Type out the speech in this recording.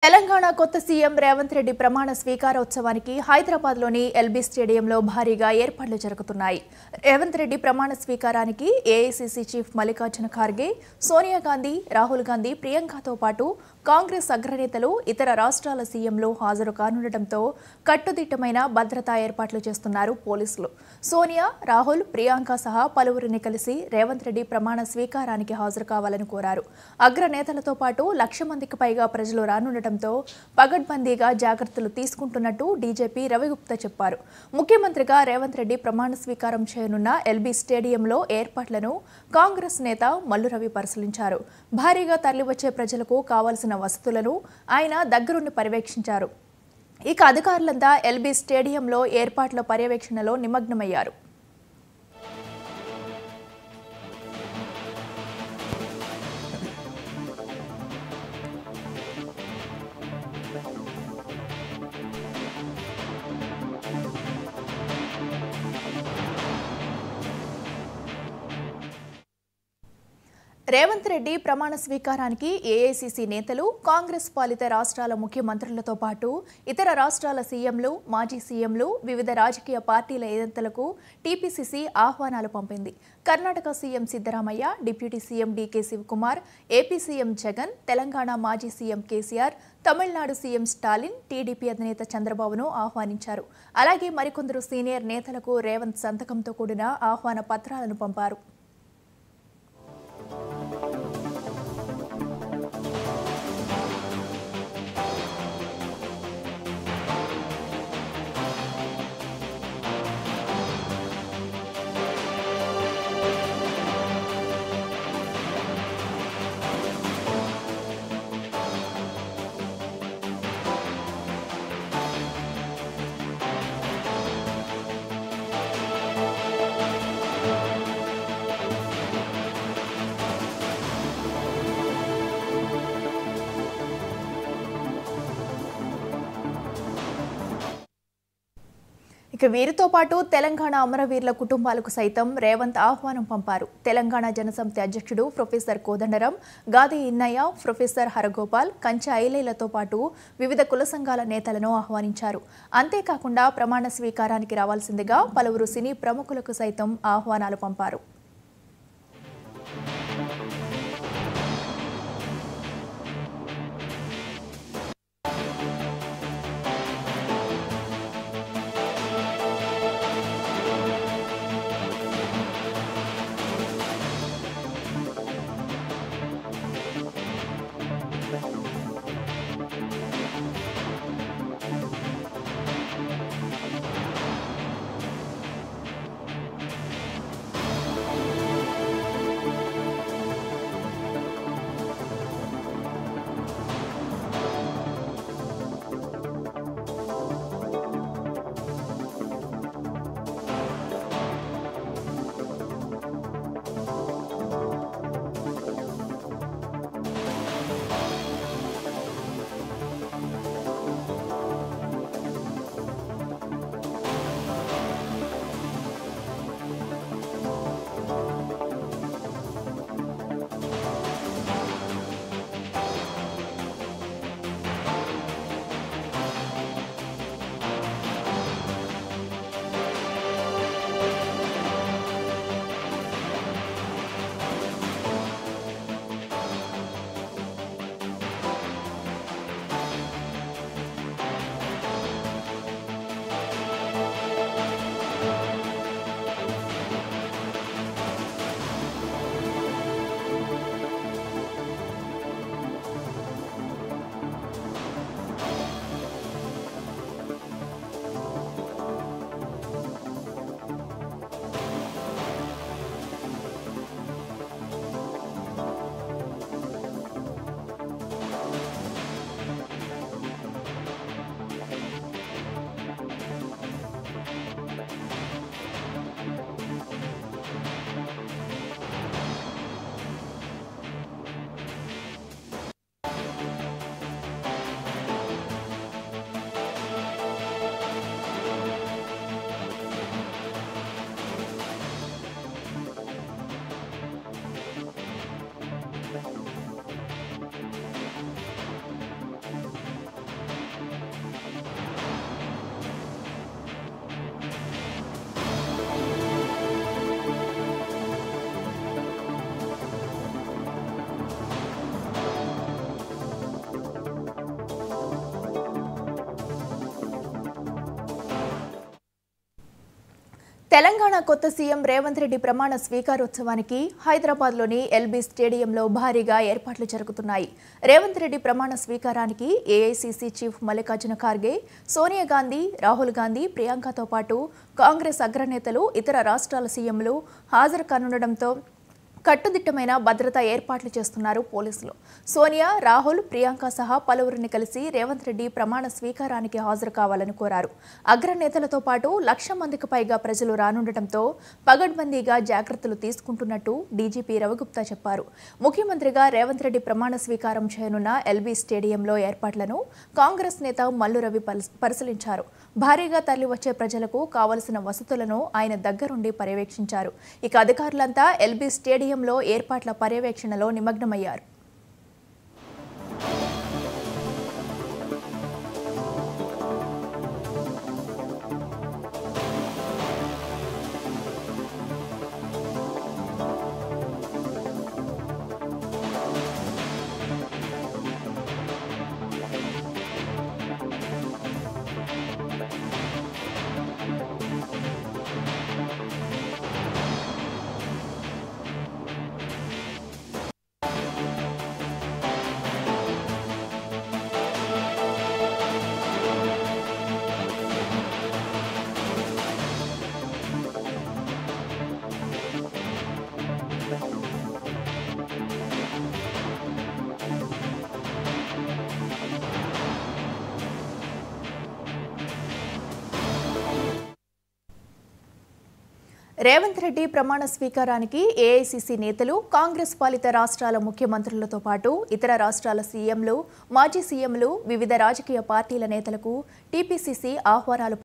తెలంగాణ కొత్త సీఎం రేవంత్ రెడ్డి ప్రమాణ స్వీకారోత్సవానికి హైదరాబాద్లోని ఎల్బీ స్టేడియంలో భారీగా ఏర్పాట్లు జరుగుతున్నాయి. రేవంత్ రెడ్డి ప్రమాణ స్వీకారానికి ఏఐసీసీ చీఫ్ మల్లికార్జున ఖార్గే, సోనియా గాంధీ, రాహుల్ గాంధీ, ప్రియాంకతో పాటు కాంగ్రెస్ అగ్రనేతలు, ఇతర రాష్ట్రాల సీఎంలు హాజరు కానుండటంతో కట్టుదిట్టమైన భద్రతా ఏర్పాట్లు చేస్తున్నారు పోలీసులు. సోనియా, రాహుల్, ప్రియాంక సహా పలువురిని కలిసి రేవంత్ రెడ్డి ప్రమాణ స్వీకారానికి హాజరు కావాలని కోరారు. అగ్రనేతలతో పాటు 1,00,000 మందికి పైగా ప్రజలు రానుండటం పగడ్బందీగా జాగ్రత్తలు తీసుకుంటున్నట్టు డీజీపీ రవిగుప్తా చెప్పారు. ముఖ్యమంత్రిగా రేవంత్ రెడ్డి ప్రమాణ స్వీకారం చేయనున్న ఎల్బీ స్టేడియంలో ఏర్పాట్లను కాంగ్రెస్ నేత మల్లు రవి పరిశీలించారు. భారీగా తరలివచ్చే ప్రజలకు కావాల్సిన వసతులను ఆయన దగ్గరుండి పర్యవేక్షించారు. ఇక అధికారులంతా ఎల్బీ స్టేడియంలో ఏర్పాట్ల పర్యవేక్షణలో నిమగ్నమయ్యారు. రేవంత్ రెడ్డి ప్రమాణ స్వీకారానికి ఏఐసీసీ నేతలు, కాంగ్రెస్ పాలిత రాష్ట్రాల ముఖ్యమంత్రులతో పాటు ఇతర రాష్ట్రాల సీఎంలు, మాజీ సీఎంలు, వివిధ రాజకీయ పార్టీల నేతలకు టీపీసీసీ ఆహ్వానాలు పంపింది. Karnataka CM Siddaramaiah, deputy CM DK Shivakumar, AP CM Jagan, Telangana మాజీ CM KCR, Tamil Nadu CM Stalin, TDP అధినేత చంద్రబాబును ఆహ్వానించారు. అలాగే మరికొందరు సీనియర్ నేతలకు రేవంత్ సంతకంతో కూడిన ఆహ్వాన పత్రాలను పంపారు. ఇక వీరితో పాటు తెలంగాణ అమరవీరుల కుటుంబాలకు సైతం రేవంత్ ఆహ్వానం పంపారు. తెలంగాణ జనసమితి అధ్యక్షుడు ప్రొఫెసర్ కోదండరాం, గాది ఇన్నయ్య, ప్రొఫెసర్ హరగోపాల్, కంచా ఐలయ్యలతో పాటు వివిధ కుల సంఘాల నేతలను ఆహ్వానించారు. అంతేకాకుండా ప్రమాణ స్వీకారానికి రావాల్సిందిగా పలువురు సినీ ప్రముఖులకు సైతం ఆహ్వానాలు పంపారు. తెలంగాణ కొత్త సీఎం రేవంత్ రెడ్డి ప్రమాణ స్వీకారోత్సవానికి హైదరాబాద్లోని ఎల్బీ స్టేడియంలో భారీగా ఏర్పాట్లు జరుగుతున్నాయి. రేవంత్ రెడ్డి ప్రమాణ స్వీకారానికి ఏఐసీసీ చీఫ్ మల్లికార్జున ఖార్గే, సోనియా గాంధీ, రాహుల్ గాంధీ, ప్రియాంకతో పాటు కాంగ్రెస్ అగ్రనేతలు, ఇతర రాష్ట్రాల సీఎంలు హాజరు కానుండటంతో కట్టుదిట్టమైన భద్రతా ఏర్పాట్లు చేస్తున్నారు పోలీసులు. సోనియా, రాహుల్, ప్రియాంక సహా పలువురిని కలిసి రేవంత్ రెడ్డి ప్రమాణ స్వీకారానికి హాజరు కావాలని కోరారు. అగ్రనేతలతో పాటు 1,00,000 మందికి పైగా ప్రజలు రానుండటంతో పగడ్బందీగా జాగ్రత్తలు తీసుకుంటున్నట్టు డీజీపీ రవిగుప్తా చెప్పారు. ముఖ్యమంత్రిగా రేవంత్ రెడ్డి ప్రమాణ స్వీకారం చేయనున్న ఎల్బీ స్టేడియంలో ఏర్పాట్లను కాంగ్రెస్ నేత మల్లు రవి పరిశీలించారు. భారీగా తరలివచ్చే ప్రజలకు కావలసిన వసతులను ఆయన దగ్గరుండి పర్యవేక్షించారు. ఇక అధికారులంతా ఎల్బీ స్టేడియంలో ఏర్పాట్ల పర్యవేక్షణలో నిమగ్నమయ్యారు. రేవంత్ రెడ్డి ప్రమాణ స్వీకారానికి ఏఐసీసీ నేతలు, కాంగ్రెస్ పాలిత రాష్ట్రాల ముఖ్యమంత్రులతో పాటు ఇతర రాష్ట్రాల సీఎంలు, మాజీ సీఎంలు, వివిధ రాజకీయ పార్టీల నేతలకు టీపీసీసీ ఆహ్వానాలు